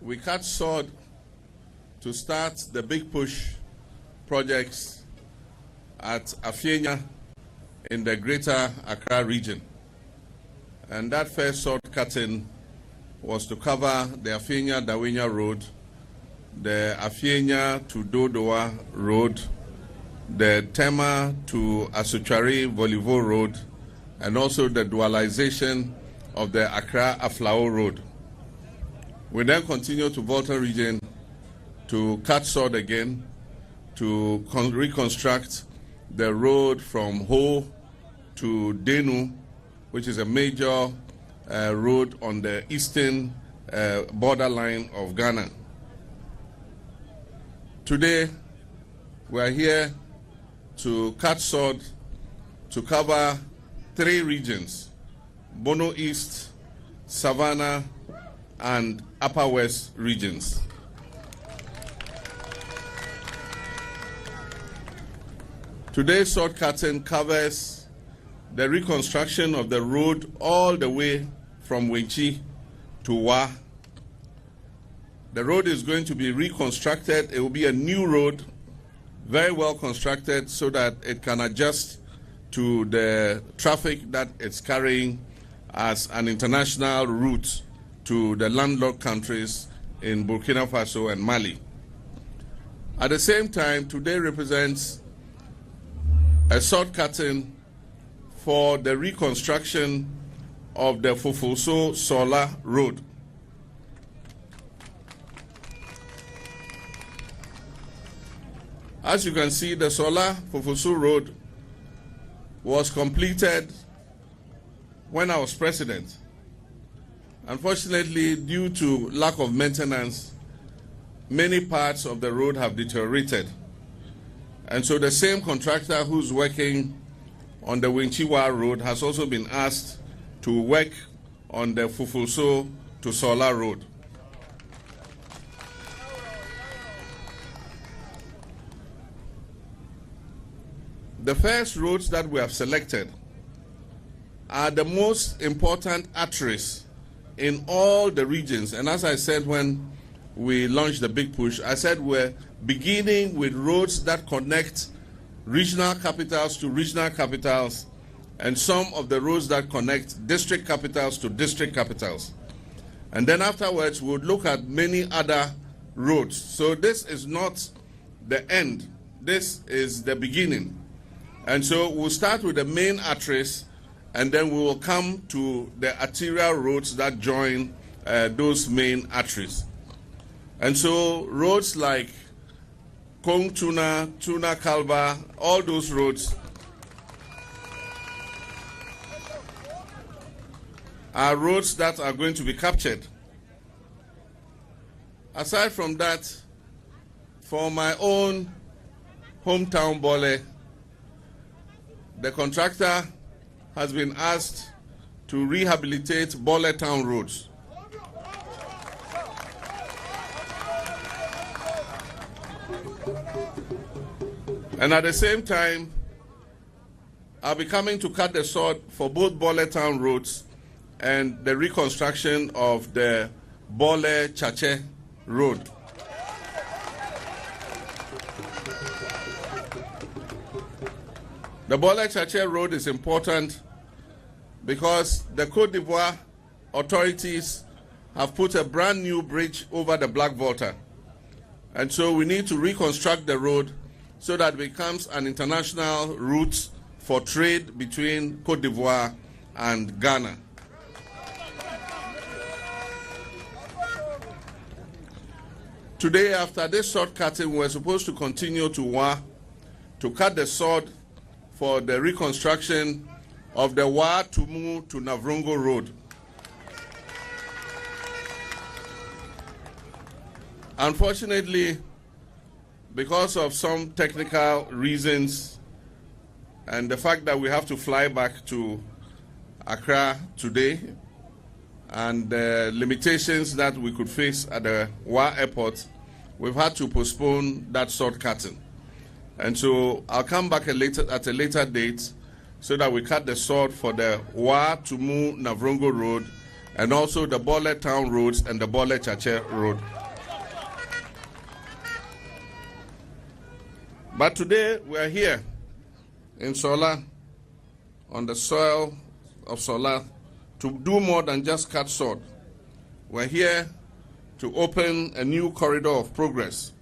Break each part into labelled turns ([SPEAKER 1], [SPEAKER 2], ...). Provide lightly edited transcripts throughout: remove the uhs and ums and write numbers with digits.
[SPEAKER 1] we cut sod to start the big push projects at Afienya in the greater Accra region. And that first sod cutting was to cover the Afienya-Dawenya Road, the Afienya to Dodoa Road, the Tema to Asuchari Volivo Road, and also the dualization of the Accra-Aflao Road. We then continue to Volta region to cut sod again to reconstruct the road from Ho to Denu, which is a major road on the eastern borderline of Ghana. Today, we are here to cut sod to cover 3 regions: Bono East, Savannah, and Upper West regions. Today's sod cutting covers the reconstruction of the road all the way from Wenchi to Wa. The road is going to be reconstructed. It will be a new road, very well constructed so that it can adjust to the traffic that it's carrying as an international route to the landlocked countries in Burkina Faso and Mali. At the same time, today represents a sod cutting for the reconstruction of the Fufuso-Sawla Road. As you can see, the Sawla-Fufuso Road was completed when I was president. Unfortunately, due to lack of maintenance, many parts of the road have deteriorated. And so the same contractor who's working on the Winchiwa Road has also been asked to work on the Fufuso to Sawla Road. The first roads that we have selected are the most important arteries in all the regions. And as I said when we launched the big push, I said we're beginning with roads that connect regional capitals to regional capitals and some of the roads that connect district capitals to district capitals. And then afterwards, we'll look at many other roads. So this is not the end. This is the beginning. And so we'll start with the main arteries, and then we will come to the arterial roads that join those main arteries. And so roads like Kong Tuna, Tuna Kalba, all those roads are roads that are going to be captured. Aside from that, for my own hometown Bole, the contractor has been asked to rehabilitate Bole town roads. And at the same time, I'll be coming to cut the sod for both Bole town roads and the reconstruction of the Bole Chache road. The Bole Chache road is important because the Côte d'Ivoire authorities have put a brand new bridge over the Black Volta. And so we need to reconstruct the road so that it becomes an international route for trade between Côte d'Ivoire and Ghana. Today, after this sod cutting, we're supposed to continue to Wa to cut the sod for the reconstruction of the Wa Tumu to Navrongo Road. Unfortunately, because of some technical reasons and the fact that we have to fly back to Accra today and the limitations that we could face at the Wa airport, we've had to postpone that sod cutting. And so I'll come back at a later date so that we cut the sod for the Wa Tumu Navrongo Road and also the Bole Town roads and the Bole Chache road. But today we are here in Sawla, on the soil of Sawla, to do more than just Cut-Sod. We're here to open a new corridor of progress,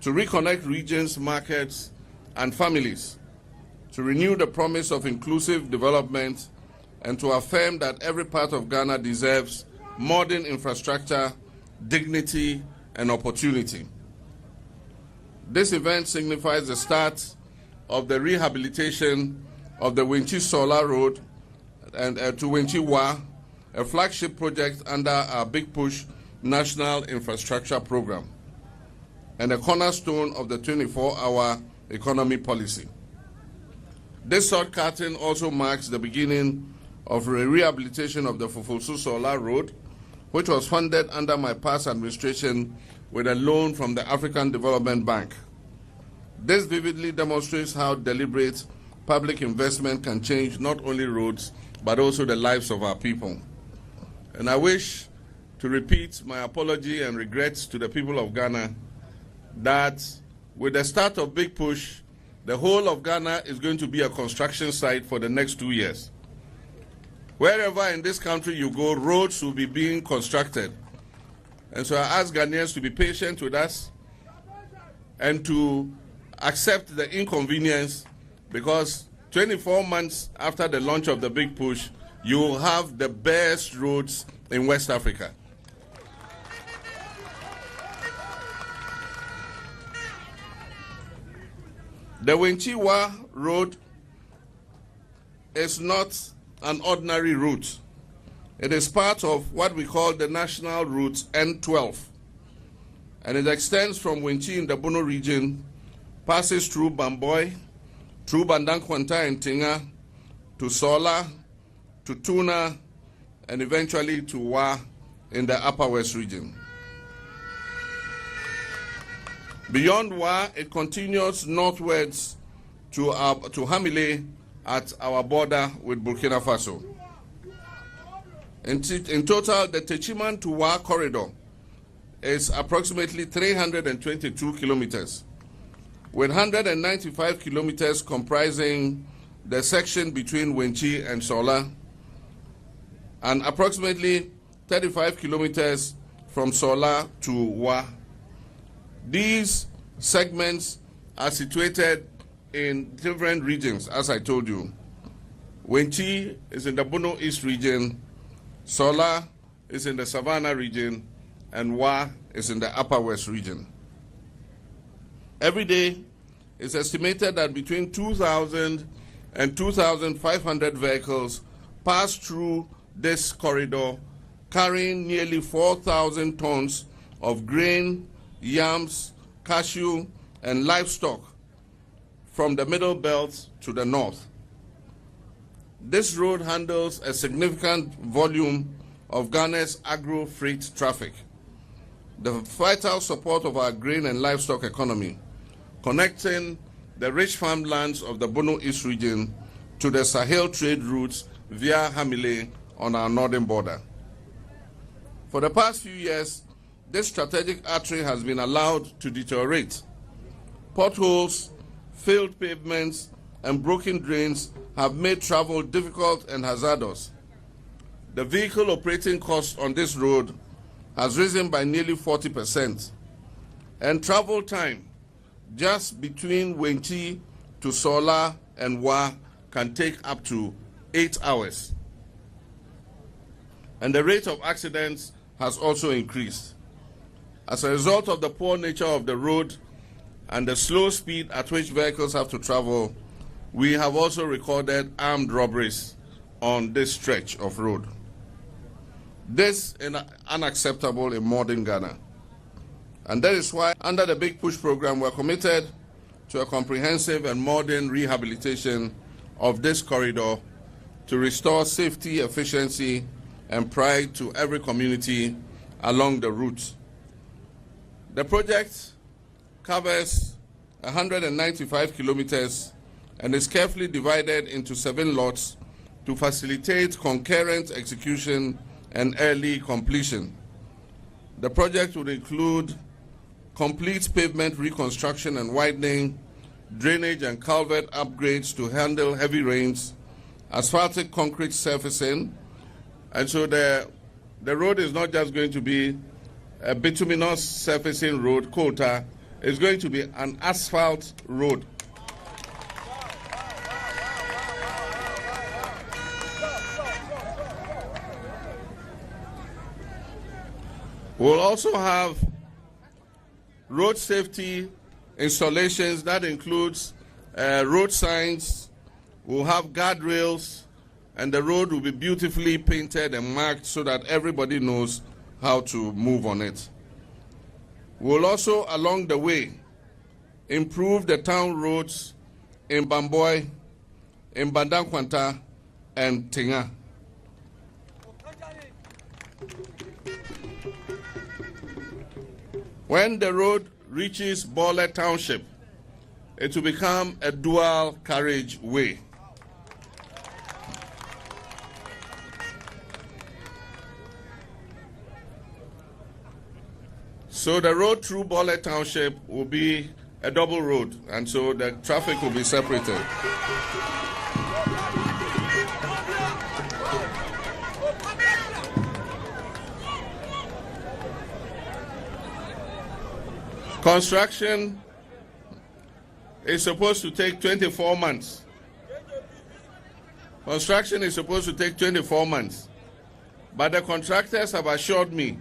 [SPEAKER 1] to reconnect regions, markets, and families, to renew the promise of inclusive development, and to affirm that every part of Ghana deserves modern infrastructure, dignity, and opportunity. This event signifies the start of the rehabilitation of the Wenchi-Sawla Road and to Wenchi-Wa, a flagship project under our Big Push National Infrastructure Program, and a cornerstone of the 24-hour economy policy. This shortcutting also marks the beginning of a rehabilitation of the Fufusu-Sawla Road, which was funded under my past administration with a loan from the African Development Bank. This vividly demonstrates how deliberate public investment can change not only roads, but also the lives of our people. And I wish to repeat my apology and regrets to the people of Ghana that with the start of Big Push, the whole of Ghana is going to be a construction site for the next 2 years. Wherever in this country you go, roads will be being constructed. And so I ask Ghanaians to be patient with us and to accept the inconvenience, because 24 months after the launch of the Big Push, you will have the best roads in West Africa. The Wenchi-Wa Road is not an ordinary route. It is part of what we call the National Route N12. And it extends from Wenchi in the Bono region, passes through Bamboy, through Bandankwanta and Tinga, to Sawla, to Tuna, and eventually to Wa in the Upper West region. Beyond Wa, it continues northwards to Hamile at our border with Burkina Faso. In total, the Techiman to Wa corridor is approximately 322 kilometers, with 195 kilometers comprising the section between Wenchi and Sawla, and approximately 35 kilometers from Sawla to Wa. These segments are situated in different regions, as I told you. Wenchi is in the Bono East region, Sawla is in the Savannah region, and Wa is in the Upper West region. Every day, it's estimated that between 2,000 and 2,500 vehicles pass through this corridor, carrying nearly 4,000 tons of grain, yams, cashew, and livestock from the Middle Belt to the north. This road handles a significant volume of Ghana's agro-freight traffic, the vital support of our grain and livestock economy, connecting the rich farmlands of the Bono East region to the Sahel trade routes via Hamile on our northern border. For the past few years, this strategic artery has been allowed to deteriorate. Potholes, failed pavements, and broken drains have made travel difficult and hazardous. The vehicle operating cost on this road has risen by nearly 40%, and travel time just between Wenchi to Sawla and Wa can take up to 8 hours. And the rate of accidents has also increased. As a result of the poor nature of the road and the slow speed at which vehicles have to travel, we have also recorded armed robberies on this stretch of road. This is unacceptable in modern Ghana. And that is why, under the Big Push program, we're committed to a comprehensive and modern rehabilitation of this corridor to restore safety, efficiency, and pride to every community along the route. The project covers 195 kilometers and is carefully divided into 7 lots to facilitate concurrent execution and early completion. The project would include complete pavement reconstruction and widening, drainage and culvert upgrades to handle heavy rains, asphaltic concrete surfacing, and so the road is not just going to be a bituminous surfacing road, quota, it's going to be an asphalt road. We'll also have road safety installations that includes road signs. We'll have guardrails, and the road will be beautifully painted and marked so that everybody knows how to move on it. We'll also, along the way, improve the town roads in Bamboy, in Bandankwanta, and Tinga. When the road reaches Bole Township, it will become a dual carriage way. So the road through Bole Township will be a double road, and so the traffic will be separated. Construction is supposed to take 24 months. Construction is supposed to take 24 months. But the contractors have assured me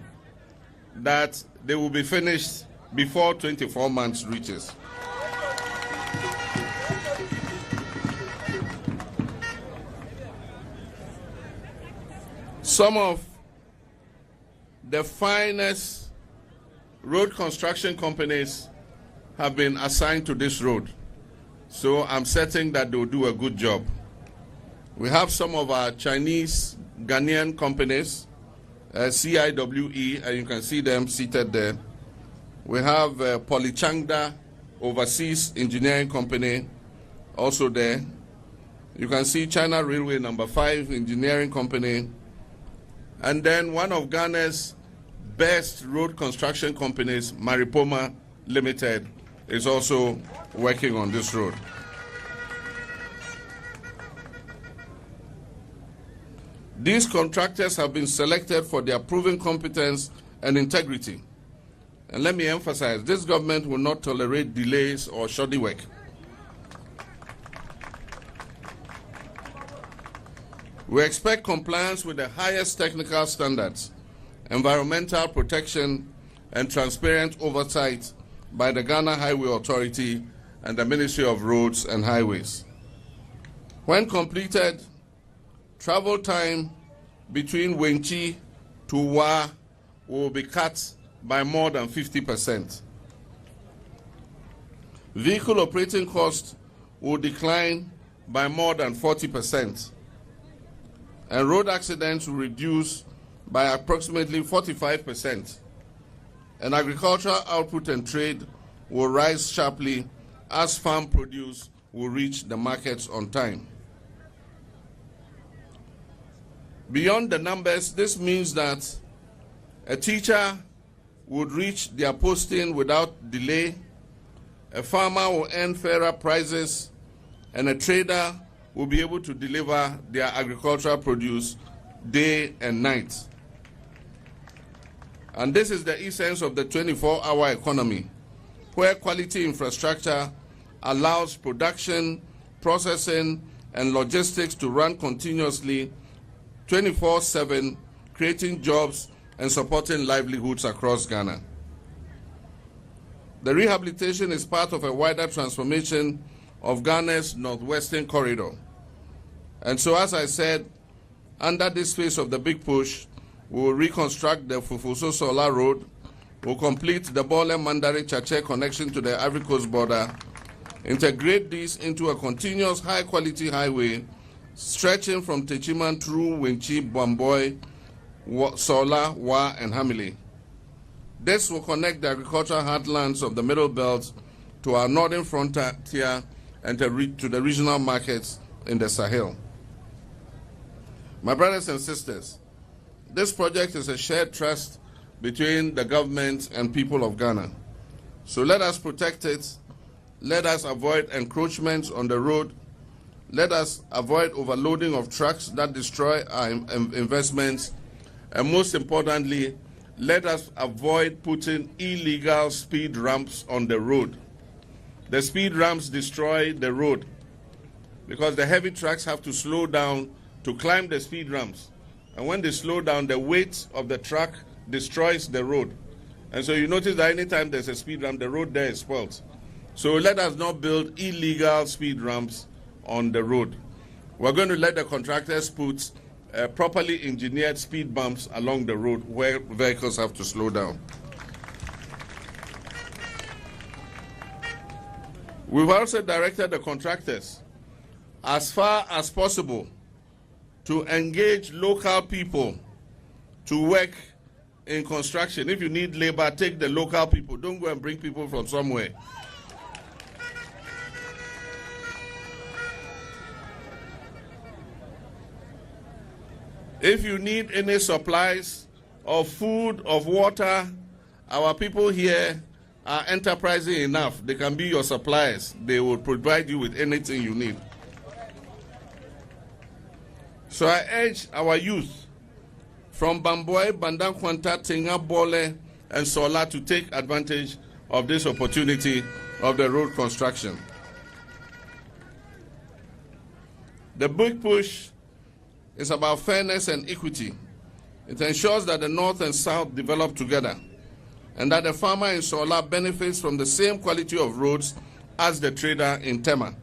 [SPEAKER 1] that they will be finished before 24 months reaches. Some of the finest road construction companies have been assigned to this road. So I'm certain that they'll do a good job. We have some of our Chinese Ghanaian companies, CIWE, and you can see them seated there. We have Polychangda Overseas Engineering Company also there. You can see China Railway number 5 Engineering Company. And then one of Ghana's best road construction companies, Maripoma Limited, is also working on this road. These contractors have been selected for their proven competence and integrity. And let me emphasize, this government will not tolerate delays or shoddy work. We expect compliance with the highest technical standards, environmental protection, and transparent oversight by the Ghana Highway Authority and the Ministry of Roads and Highways. When completed, travel time between Wenchi to Wa will be cut by more than 50%. Vehicle operating costs will decline by more than 40%. And road accidents will reduce by approximately 45%. And agricultural output and trade will rise sharply as farm produce will reach the markets on time. Beyond the numbers, this means that a teacher would reach their posting without delay, a farmer will earn fairer prices, and a trader will be able to deliver their agricultural produce day and night. And this is the essence of the 24-hour economy, where quality infrastructure allows production, processing, and logistics to run continuously 24/7, creating jobs and supporting livelihoods across Ghana. The rehabilitation is part of a wider transformation of Ghana's northwestern corridor. And so, as I said, under this phase of the big push, we will reconstruct the Fufuso-Sawla Road, we'll complete the Bole-Mandari-Chache connection to the Ivory Coast border, integrate these into a continuous high-quality highway stretching from Techiman through Wenchi, Bamboy, Sawla, Wa, and Hamile. This will connect the agricultural heartlands of the Middle Belt to our northern frontier and to the regional markets in the Sahel. My brothers and sisters, This project is a shared trust between the government and people of Ghana. So let us protect it. Let us avoid encroachments on the road. Let us avoid overloading of trucks that destroy our investments. And most importantly, let us avoid putting illegal speed ramps on the road. The speed ramps destroy the road because the heavy trucks have to slow down to climb the speed ramps. And when they slow down, the weight of the truck destroys the road. And so you notice that anytime there's a speed ramp, the road there is spoiled. So let us not build illegal speed ramps on the road. We're going to let the contractors put properly engineered speed bumps along the road where vehicles have to slow down. We've also directed the contractors, as far as possible, to engage local people to work in construction. If you need labor, take the local people. Don't go and bring people from somewhere. If you need any supplies of food, of water, our people here are enterprising enough. They can be your suppliers. They will provide you with anything you need. So I urge our youth from Bamboy, Bandankwanta, Tinga, Bole, and Sawla to take advantage of this opportunity of the road construction. The big push is about fairness and equity. It ensures that the North and South develop together and that the farmer in Sawla benefits from the same quality of roads as the trader in Tema.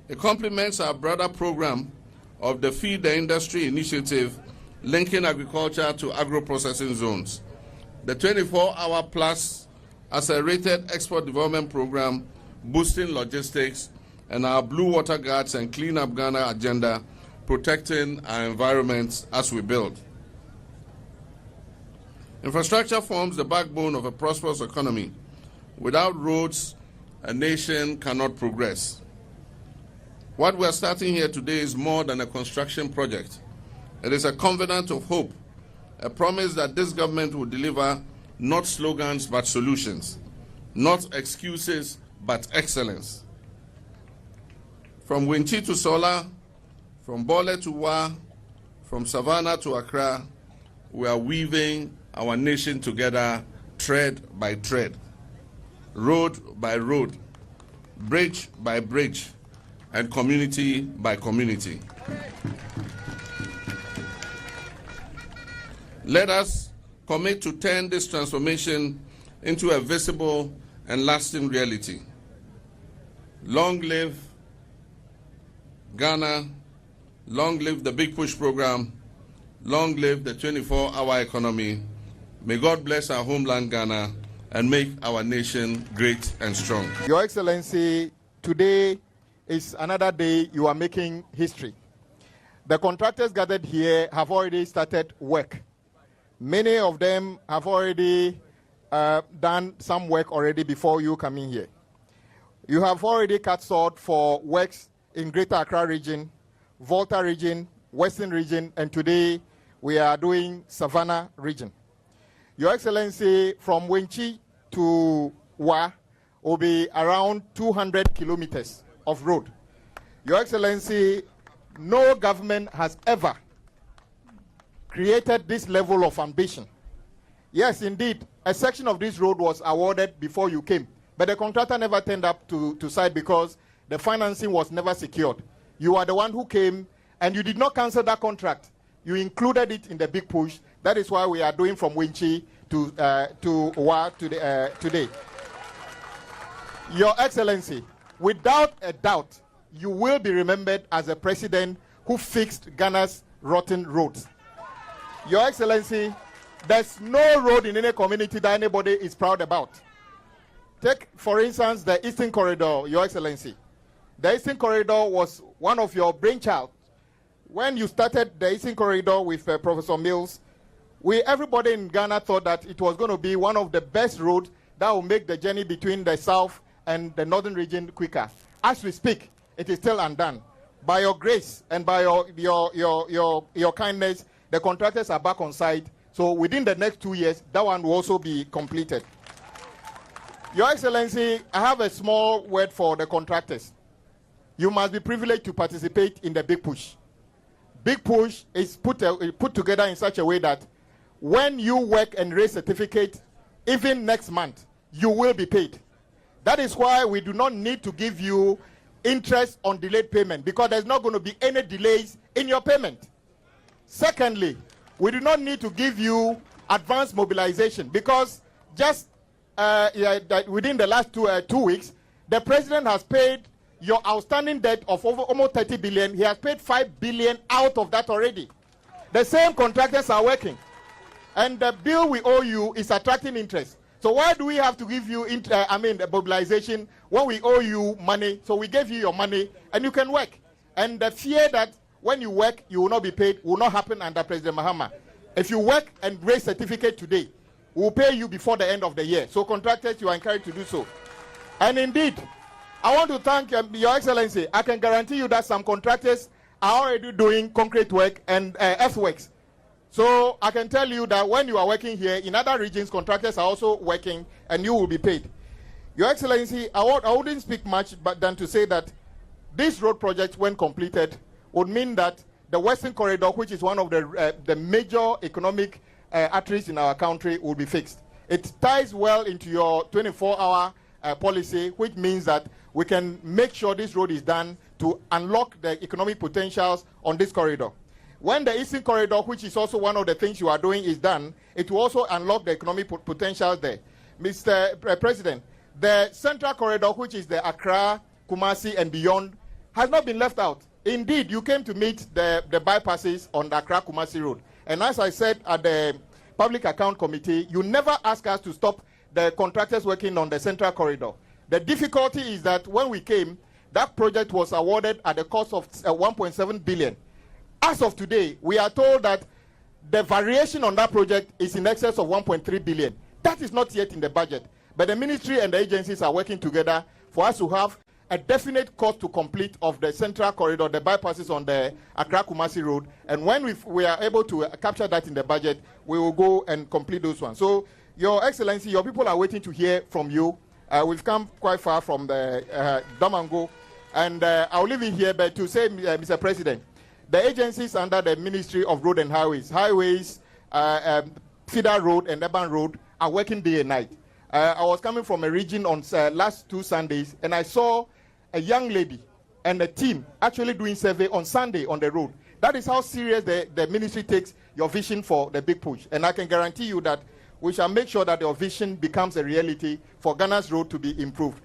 [SPEAKER 1] It complements our broader program of the Feed the Industry initiative linking agriculture to agro-processing zones. The 24-hour plus accelerated export development program boosting logistics and our Blue Water Guards and Clean Up Ghana agenda protecting our environments as we build. Infrastructure forms the backbone of a prosperous economy. Without roads, a nation cannot progress. What we're starting here today is more than a construction project. It is a covenant of hope, a promise that this government will deliver not slogans but solutions, not excuses but excellence. From Winchi to Sawla, from Bole to Wa, from Savannah to Accra, we are weaving our nation together thread by thread, road by road, bridge by bridge, and community by community. Let us commit to turn this transformation into a visible and lasting reality. Long live Ghana. Long live the Big Push program. Long live the 24-hour economy. May God bless our homeland Ghana and make our nation great and strong.
[SPEAKER 2] Your Excellency, today is another day you are making history. The contractors gathered here have already started work. Many of them have already done some work already before you coming here. You have already Cut-Sod for works in Greater Accra region, Volta region, Western region, and today we are doing Savannah region. Your Excellency, from Winchi to Wa will be around 200 kilometers of road. Your Excellency, no government has ever created this level of ambition. Yes, indeed, a section of this road was awarded before you came, but the contractor never turned up to site because the financing was never secured. You are the one who came, and you did not cancel that contract. You included it in the Big Push. That is why we are doing from Winchi to Wa today. Your Excellency, without a doubt, you will be remembered as a president who fixed Ghana's rotten roads. Your Excellency, there's no road in any community that anybody is proud about. Take, for instance, the Eastern Corridor, Your Excellency. The Eastern Corridor was one of your brainchild. When you started the Eastern Corridor with Professor Mills, everybody in Ghana thought that it was going to be one of the best roads that will make the journey between the south and the northern region quicker. As we speak, it is still undone. By your grace and by your kindness, the contractors are back on site. So within the next 2 years, that one will also be completed. Your Excellency, I have a small word for the contractors. You must be privileged to participate in the Big Push. Big Push is put together in such a way that when you work and raise certificate, even next month, you will be paid. That is why we do not need to give you interest on delayed payment, because there's not going to be any delays in your payment. Secondly, we do not need to give you advanced mobilization, because just within the last 2 weeks, the president has paid your outstanding debt of over almost 30 billion. He has paid 5 billion out of that already. The same contractors are working, and the bill we owe you is attracting interest. So why do we have to give you the mobilization when we owe you money? So we gave you your money and you can work. And the fear that when you work you will not be paid will not happen under President Mahama. If you work and raise certificate today, we will pay you before the end of the year. So contractors, you are encouraged to do so. And indeed, I want to thank Your Excellency. I can guarantee you that some contractors are already doing concrete work and earthworks. So I can tell you that when you are working here, in other regions, contractors are also working and you will be paid. Your Excellency, I wouldn't speak much than to say that this road project, when completed, would mean that the Western Corridor, which is one of the major economic arteries in our country, will be fixed. It ties well into your 24-hour policy, which means that we can make sure this road is done to unlock the economic potentials on this corridor. When the Eastern Corridor, which is also one of the things you are doing, is done, it will also unlock the economic potential there. Mr. President, the Central Corridor, which is the Accra, Kumasi, and beyond, has not been left out. Indeed, you came to meet the bypasses on the Accra-Kumasi road. And as I said at the Public Account Committee, you never ask us to stop the contractors working on the Central Corridor. The difficulty is that when we came, that project was awarded at the cost of 1.7 billion. As of today, we are told that the variation on that project is in excess of 1.3 billion. That is not yet in the budget. But the ministry and the agencies are working together for us to have a definite cost to complete of the Central Corridor, the bypasses on the Accra-Kumasi road. And when we are able to capture that in the budget, we will go and complete those ones. So, Your Excellency, your people are waiting to hear from you. We've come quite far from the Damango. And I'll leave it here, but to say, Mr. President, the agencies under the Ministry of Road and Highways, Feeder Road and Urban Road are working day and night. I was coming from a region on last 2 Sundays, and I saw a young lady and a team actually doing survey on Sunday on the road. That is how serious the ministry takes your vision for the Big Push. And I can guarantee you that we shall make sure that your vision becomes a reality for Ghana's road to be improved.